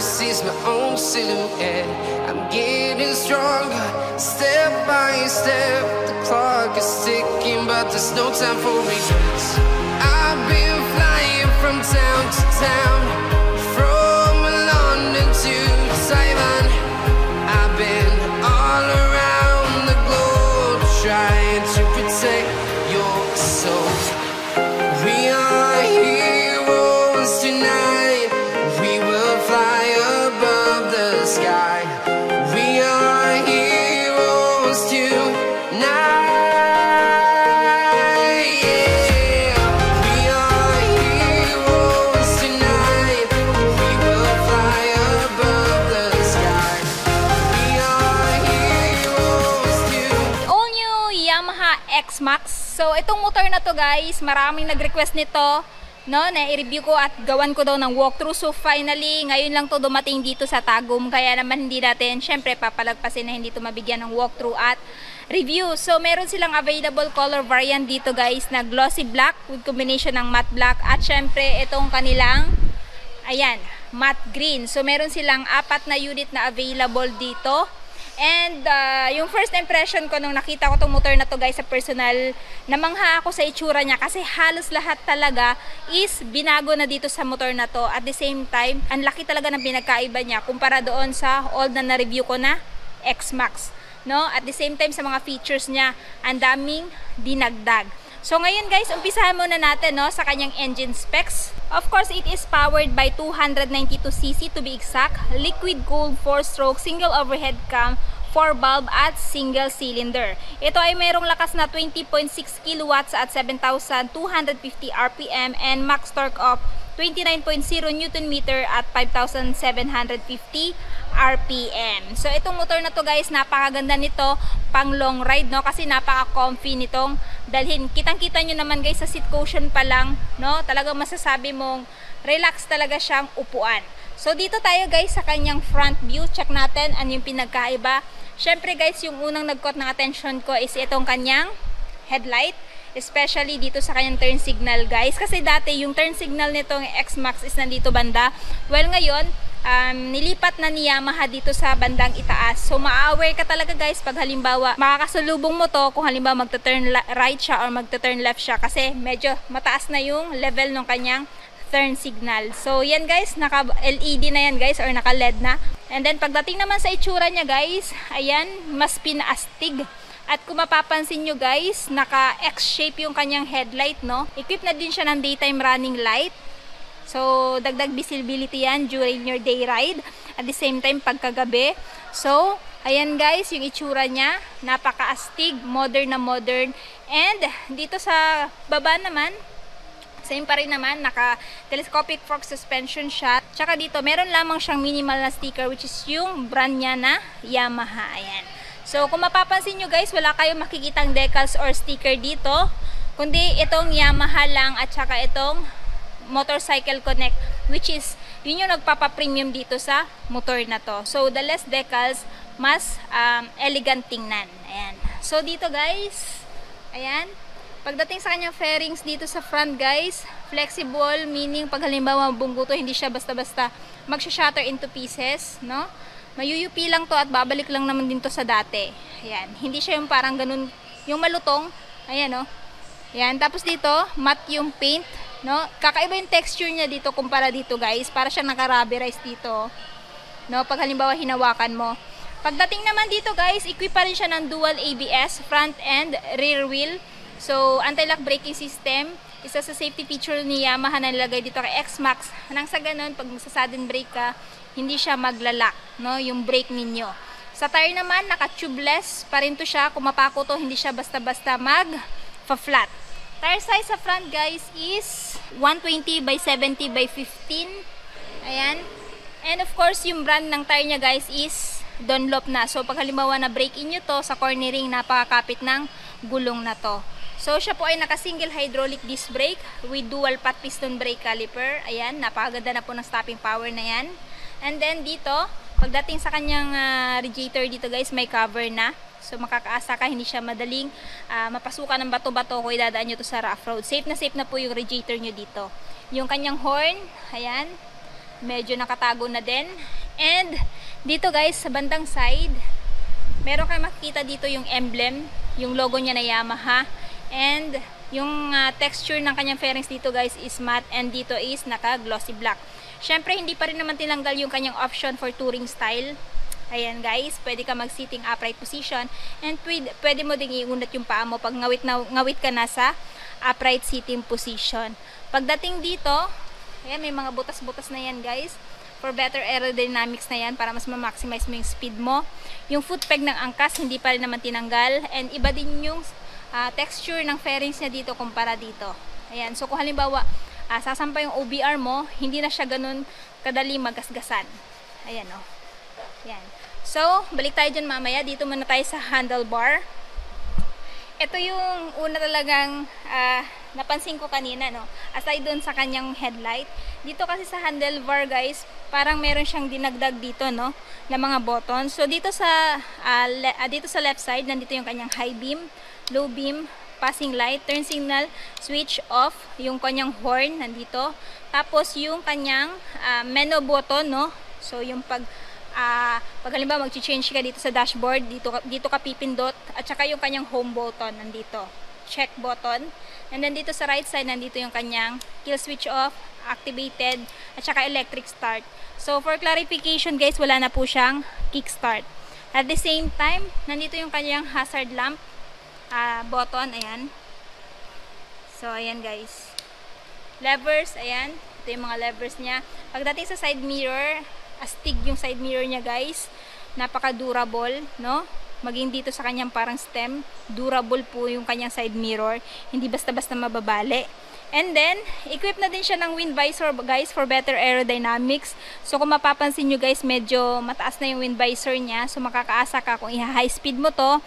sees my own silhouette. I'm getting stronger, step by step. The clock is ticking, but there's no time for regrets. I've been flying from town to town, from London to Taiwan. I've been all around the globe, trying to protect your soul. We are heroes tonight. We will fly above the sky. We are heroes tonight. Yeah. We are heroes tonight. We will fly above the sky. We are heroes tonight. All new Yamaha X-Max. So itong motor na to guys, maraming nag-request nito, no, na i-review ko at gawan ko daw ng walkthrough. So finally, ngayon lang to dumating dito sa Tagum, kaya naman hindi natin syempre papalagpasin na hindi to mabigyan ng walkthrough at review. So meron silang available color variant dito guys na glossy black with combination ng matte black at syempre itong kanilang ayan, matte green. So meron silang 4 na unit na available dito. And yung first impression ko nung nakita ko tong motor na to guys sa personal, namangha ako sa itsura niya kasi halos lahat talaga is binago na dito sa motor na to. At the same time, ang laki talaga ng pinagkaiba niya kumpara doon sa old na na-review ko na X-Max, no? At the same time sa mga features niya, ang daming dinagdag. So ngayon guys, umpisahan muna natin, no, sa kanyang engine specs. Of course, it is powered by 292cc to be exact, liquid cooled 4-stroke single overhead cam, 4-valve at single cylinder. Ito ay mayroong lakas na 20.6 kilowatts at 7,250 RPM and max torque of 29.0 Nm at 5,750 RPM. So itong motor na to guys, napakaganda nito pang long ride, no, kasi napaka-comfy nitong dalhin. Kitang-kita nyo naman guys sa seat cushion pa lang, no, talagang masasabi mong relax talaga siyang upuan. So dito tayo guys sa kanyang front view, check natin ano yung pinagkaiba. Syempre guys, yung unang nag-caught ng attention ko is itong kanyang headlight, especially dito sa kanyang turn signal guys, kasi dati yung turn signal nitong X-Max is nandito banda. Well ngayon, nilipat na ni Yamaha dito sa bandang itaas. So ma-aware ka talaga guys pag halimbawa makakasalubong mo to, kung halimbawa magta-turn right siya or magta-turn left siya, kasi medyo mataas na yung level ng kanyang turn signal. So yan guys, naka LED na yan guys or naka LED na. And then pagdating naman sa itsura niya guys, ayan, mas pinaastig. At kung mapapansin nyo guys, naka X-shape yung kanyang headlight, no? Equipped na din siya ng daytime running light. So, dagdag visibility yan during your day ride. At the same time, pagkagabi. So, ayan guys, yung itsura niya. Napaka-astig, modern na modern. And, dito sa baba naman, same pa rin naman, naka-telescopic fork suspension siya. Tsaka dito, meron lamang siyang minimal na sticker, which is yung brand niya na Yamaha. Ayan. So, kung mapapansin nyo guys, wala kayong makikitang decals or sticker dito. Kundi, itong Yamaha lang at saka itong Motorcycle Connect, which is yun yung nagpapa-premium dito sa motor na to. So the less decals, mas elegant tingnan. Ayan. So dito guys, ayan, pagdating sa kanyang fairings dito sa front guys, flexible, meaning pag halimbawa mabunggo to, hindi siya basta-basta magsha-shatter into pieces, no? Mayuyupi lang to at babalik lang naman din to sa dati. Ayan, hindi siya yung parang ganun, yung malutong. Ayan, no? Ayan, tapos dito, matte yung paint, no? Kakaiba yung texture niya dito kumpara dito guys, para siya naka-rubberize dito, no? Pag halimbawa hinawakan mo. Pagdating naman dito guys, equip pa rin siya ng dual ABS, front and rear wheel. So, anti-lock braking system, isa sa safety feature ni Yamaha na nilagay dito kay X-Max. Nang sa ganun, pag magsa-sudden brake ka, hindi siya maglalak, no? Yung brake ninyo. Sa tire naman, naka-tubeless pa rin to siya. Kung mapako to, hindi siya basta-basta mag-flat. Tire size sa front guys is 120 by 70 by 15. Ayan. And of course, yung brand ng tire niya guys is Dunlop na. So pag halimbawa na break in nyo to sa cornering, napakakapit ng gulong na to. So siya po ay naka-single hydraulic disc brake with dual pot piston brake caliper. Ayan, napakaganda na po ng stopping power na yan. And then dito, pagdating sa kanyang radiator dito guys, may cover na. So makakaasa ka, hindi siya madaling mapasukan ng bato-bato kung idadaan nyo to sa rough road. Safe na po yung radiator nyo dito. Yung kanyang horn, ayan, medyo nakatago na din. And dito guys, sa bandang side, meron kayo makikita dito yung emblem, yung logo niya na Yamaha. And yung texture ng kanyang fairings dito guys is matte, and dito is naka glossy black. Syempre hindi pa rin naman tinanggal yung kanyang option for touring style. Ayan guys, pwede ka mag sitting upright position, and pwede mo ding iunat yung paa mo pag ngawit ka na sa upright sitting position. Pagdating dito, ayan, may mga butas-butas na yan guys, for better aerodynamics na yan, para mas ma-maximize mo yung speed mo. Yung foot peg ng angkas hindi pa rin naman tinanggal, and iba din yung texture ng fairings niya dito kumpara dito. Ayan, so kung halimbawa sasampa yung OBR mo, hindi na siya ganun kadali magasgasan. Ayan o. Ayan. So, balik tayo dyan mamaya. Dito muna tayo sa handlebar. Ito yung una talagang napansin ko kanina, no? Aside dun sa kanyang headlight. Dito kasi sa handlebar guys, parang meron siyang dinagdag dito, no? Na mga buttons. So, dito sa left side, nandito yung kanyang high beam, low beam, passing light, turn signal, switch off, yung kanyang horn nandito. Tapos yung kanyang menu button, no? So yung pag halimbawa mag-change ka dito sa dashboard, dito ka pipindot, at saka yung kanyang home button nandito, check button. And then dito sa right side, nandito yung kanyang kill switch off, activated, at saka electric start. So for clarification guys, wala na po siyang kick start. At the same time, nandito yung kanyang hazard lamp button, ayan. So ayan guys, levers, ayan, ito yung mga levers niya. Pagdating sa side mirror, astig yung side mirror niya guys, napaka durable, no? Maging dito sa kanyang parang stem, durable po yung kanyang side mirror, hindi basta-basta mababali. And then, equip na din siya ng wind visor guys for better aerodynamics. So kung mapapansin nyo guys, medyo mataas na yung wind visor niya. So makakaasa ka kung i-high speed mo to,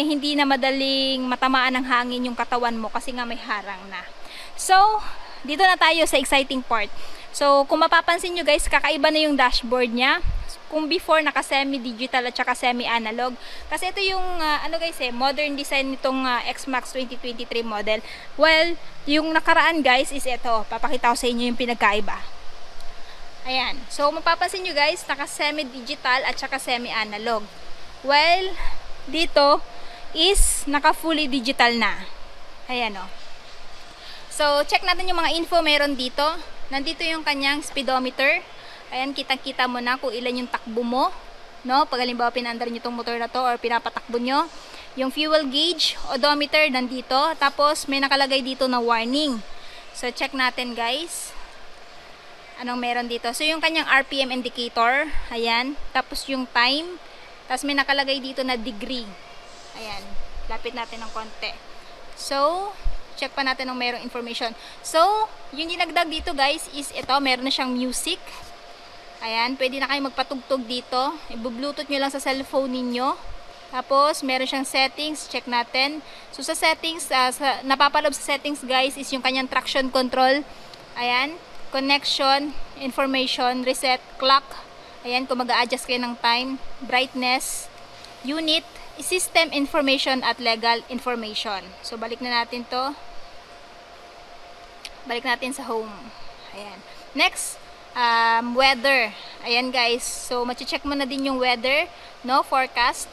hindi na madaling matamaan ng hangin yung katawan mo kasi nga may harang na. So, dito na tayo sa exciting part. So kung mapapansin nyo guys, kakaiba na yung dashboard niya. Kung before naka semi-digital at saka semi-analog. Kasi ito yung modern design nitong X-Max 2023 model. Well, yung nakaraan guys is ito. Papakita ko sa inyo yung pinagkaiba. Ayan. So mapapansin nyo guys, naka semi-digital at saka semi-analog. Well, dito is naka fully digital na. Ayan o. So check natin yung mga info meron dito. Nandito yung kanyang speedometer. Ayan, kitang-kita mo na kung ilan yung takbo mo, no? Pag halimbawa pinandar nyo itong motor na to or pinapatakbo nyo. Yung fuel gauge, odometer, nandito. Tapos, may nakalagay dito na warning. So, check natin guys. Anong meron dito? So, yung kanyang RPM indicator. Ayan. Tapos, yung time. Tapos, may nakalagay dito na degree. Ayan. Lapit natin ng konti. So, check pa natin ng merong information. So, yung dinagdag dito guys is ito. Meron na siyang music. Ayan, pwede na kayo magpatugtog dito. I-bluetooth nyo lang sa cellphone ninyo. Tapos, meron siyang settings. Check natin. So, sa settings, napapaloob sa settings guys is yung kanyang traction control. Ayan, connection, information, reset, clock. Ayan, kung mag-a-adjust kayo ng time, brightness, unit, system information at legal information. So, balik na natin to. Balik natin sa home. Ayan. Next, weather. Ayan guys, so mache-check mo na din yung weather, no, forecast.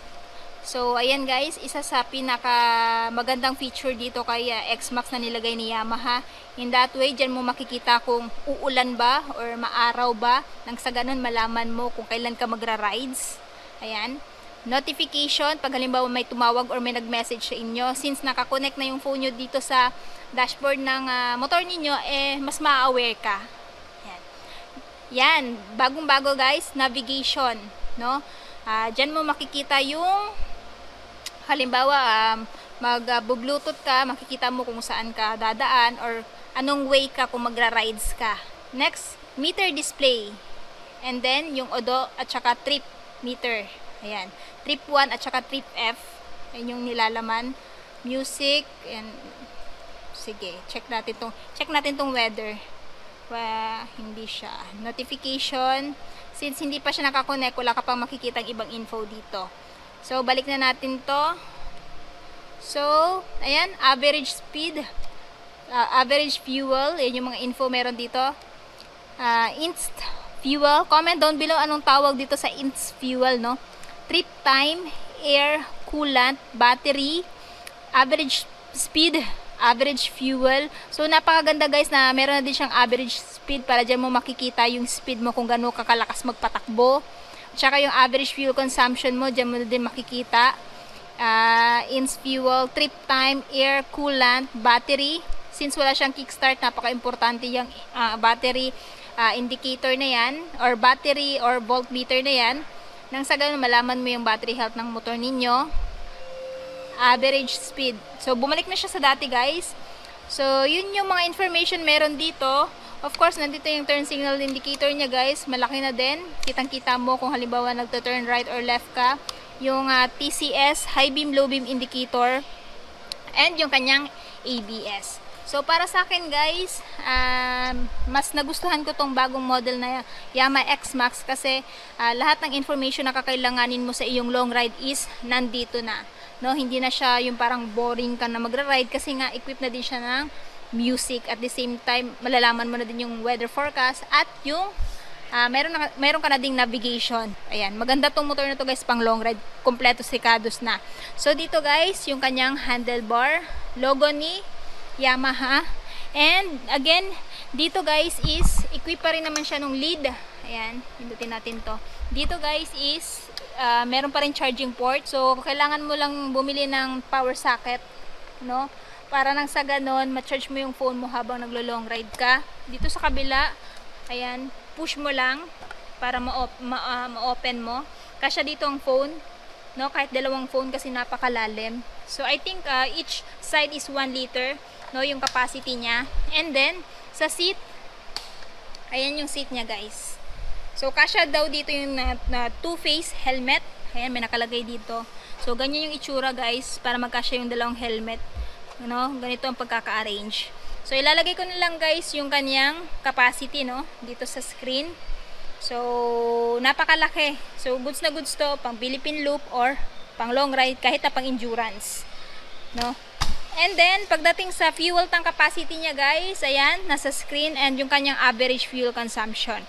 So ayan guys, isa sa pinaka magandang feature dito kay X-Max na nilagay ni Yamaha. In that way, dyan mo makikita kung uulan ba or maaraw ba, nang sa ganun malaman mo kung kailan ka magra-rides. Ayan, notification pag halimbawa may tumawag or may nag-message sa inyo, since nakakonect na yung phone nyo dito sa dashboard ng motor ninyo, mas ma-aware ka. Yan, bagong-bago guys, navigation, no? Diyan mo makikita yung halimbawa mag-bluetooth ka, makikita mo kung saan ka dadaan or anong way ka kung magra-rides ka. Next, meter display. And then yung odo at saka trip meter. Ayan, trip 1 at saka trip F. Ayan yung nilalaman. Music and sige, check natin tong weather. Hindi siya. Notification. Since hindi pa siya nakakonect, wala ka pang makikita ibang info dito. So, balik na natin to. So, ayan, average speed, average fuel, yan yung mga info meron dito. fuel. Comment down below anong tawag dito sa INS fuel, no? Trip time, air, coolant, battery, average speed, average fuel. So napakaganda guys na meron na din siyang average speed para dyan mo makikita yung speed mo kung gaano kakalakas magpatakbo. Tsaka yung average fuel consumption mo, dyan mo na din makikita. INS fuel, trip time, air, coolant, battery. Since wala siyang kickstart, napaka-importante yung battery indicator na yan, or battery or voltmeter na yan. Nang sa ganun, malaman mo yung battery health ng motor ninyo. Average speed. So, bumalik na siya sa dati guys. So, yun yung mga information meron dito. Of course, nandito yung turn signal indicator niya guys. Malaki na din. Kitang-kita mo kung halimbawa nagto-turn right or left ka. Yung TCS, high beam, low beam indicator. And yung kanyang ABS. So, para sa akin guys, mas nagustuhan ko tong bagong model na Yamaha X-Max kasi lahat ng information na kakailanganin mo sa iyong long ride is nandito na. No, hindi na siya yung parang boring ka na magra-ride kasi nga equipped na din siya ng music. At the same time, malalaman mo na din yung weather forecast at yung meron ka na ding navigation. Ayan, maganda tong motor na to guys, pang long ride, kompleto sikados na. So dito guys, yung kanyang handlebar, logo ni Yamaha. And again, dito guys is equip pa rin naman siya nung lead. Ayan, pindutin natin to. Dito guys is meron pa rin charging port. So kailangan mo lang bumili ng power socket, no? Para nang sa ganon, ma-charge mo yung phone mo habang naglo-long ride ka. Dito sa kabila, ayan, push mo lang para ma-open mo. Kasya dito ang phone, no? Kahit dalawang phone kasi napakalalim. So I think each side is 1 liter, no, yung capacity niya. And then sa seat, ayan yung seat niya guys. So kasya daw dito yung na two-face helmet. Ayan, may nakalagay dito. So ganyan yung itsura guys, para magkasya yung dalawang helmet. No, ganito ang pagkaka-arrange. So ilalagay ko na lang guys yung kanyang capacity, no, dito sa screen. So napakalaki. So goods na goods to pang Philippine loop or pang long ride, kahit na pang endurance, no. And then pagdating sa fuel tank capacity niya guys, ayan, nasa screen, and yung kanyang average fuel consumption.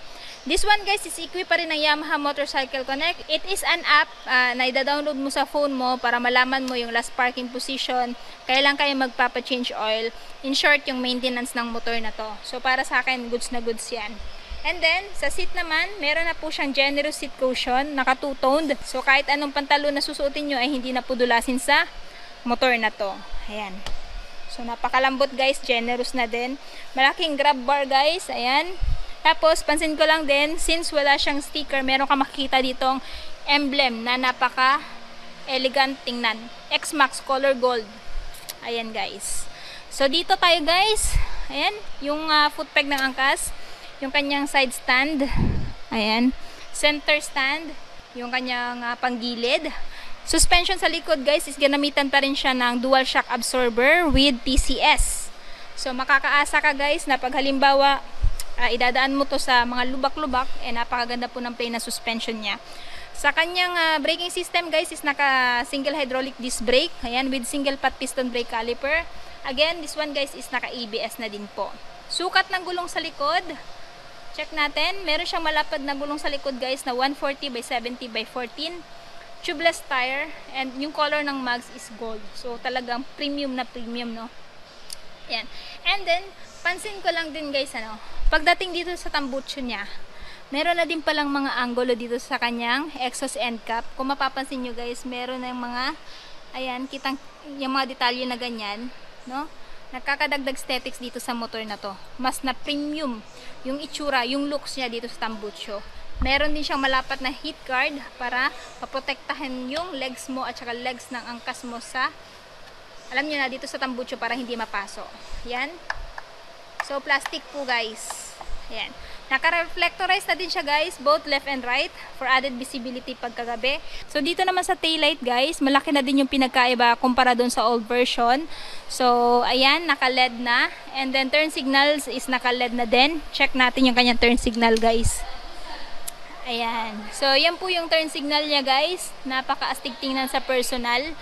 This one guys is equipped pa rin ng Yamaha Motorcycle Connect. It is an app na ida-download mo sa phone mo para malaman mo yung last parking position, kailan kayo magpapa-change oil, in short yung maintenance ng motor na to. So para sa akin, goods na goods yan. And then sa seat naman, meron na po siyang generous seat cushion, naka two-toned. So kahit anong pantalon na susuotin nyo ay hindi na pudulasin sa motor na to. Ayan. So napakalambot guys, generous na din. Malaking grab bar guys, ayan. Tapos, pansin ko lang din, since wala siyang sticker, meron ka makikita ditong emblem na napaka-elegant tingnan. X-Max Color Gold. Ayan guys. So, dito tayo guys. Ayan, yung foot peg ng angkas. Yung kanyang side stand. Ayan. Center stand. Yung kanyang panggilid. Suspension sa likod guys is ginamitan pa rin siya ng dual shock absorber with TCS. So, makakaasa ka guys na pag halimbawa idadaan mo to sa mga lubak-lubak, napakaganda po ng play na suspension niya. Sa kanyang braking system guys is naka single hydraulic disc brake, ayan, with single pot piston brake caliper. Again, this one guys is naka ABS na din po. Sukat ng gulong sa likod, check natin, meron siyang malapad na gulong sa likod guys na 140 by 70 by 14, tubeless tire, and yung color ng mags is gold. So talagang premium na premium, no. Ayan. And then pansin ko lang din guys, pagdating dito sa tambucho niya, meron na din palang mga angulo dito sa kanyang exhaust end cap. Kung mapapansin nyo guys, meron na yung mga, ayan, kitang yung mga detalye na ganyan, no? Nakakadagdag aesthetics dito sa motor na to. Mas na premium yung itsura, yung looks niya dito sa tambucho. Meron din siyang malapat na heat guard para paprotektahan yung legs mo at saka legs ng angkas mo sa, alam nyo na, dito sa tambucho para hindi mapaso. Yan. So, plastic po guys. Ayan. Naka-reflectorize na din siya guys, both left and right, for added visibility pagkagabi. So, dito naman sa taillight guys, malaki na din yung pinagkaiba kumpara doon sa old version. So, ayan, naka-LED na. And then, turn signals is naka-LED na din. Check natin yung kanyang turn signal guys. Ayan. So, yan po yung turn signal niya guys. Napaka-astig tingnan sa personal.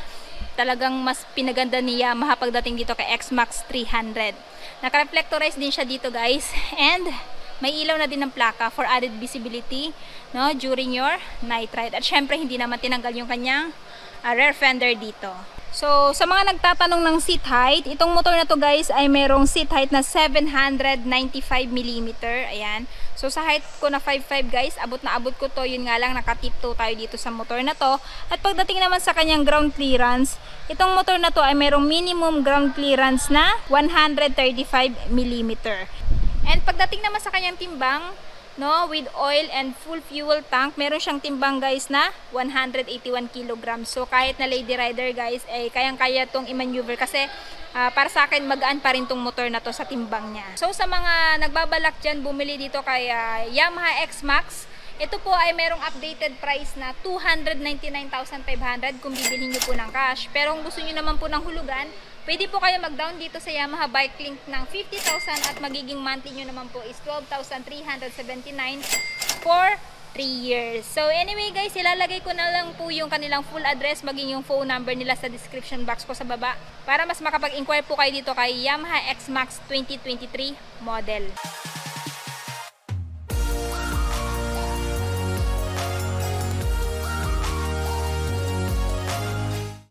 Talagang mas pinaganda ni Yamaha pagdating dito kay X-Max 300. Naka-reflectorize din siya dito guys. And may ilaw na din ng plaka for added visibility, no, during your night ride. At syempre, hindi naman tinanggal yung kanyang rear fender dito. So, sa mga nagtatanong ng seat height, itong motor na to guys ay merong seat height na 795mm. Ayan. So, sa height ko na 5'5 guys, abot na abot ko to. Yun nga lang, nakatiptoe tayo dito sa motor na to. At pagdating naman sa kanyang ground clearance, itong motor na to ay merong minimum ground clearance na 135mm. And pagdating naman sa kanyang timbang, no, with oil and full fuel tank, meron siyang timbang guys na 181 kg. So kahit na lady rider guys, eh kayang-kaya tong i-maneuver kasi para sa akin magaan pa rin tong motor na to sa timbang niya. So sa mga nagbabalak dyan bumili dito kay Yamaha X-Max, ito po ay merong updated price na 299,500 kung bibili nyo po ng cash. Pero kung gusto nyo naman po ng hulugan, pwede po kayo mag-down dito sa Yamaha Bike Link ng 50,000 at magiging monthly nyo naman po is 12,379 for 3 years. So anyway guys, ilalagay ko na lang po yung kanilang full address maging yung phone number nila sa description box ko sa baba para mas makapag-inquire po kayo dito kay Yamaha X-Max 2023 model.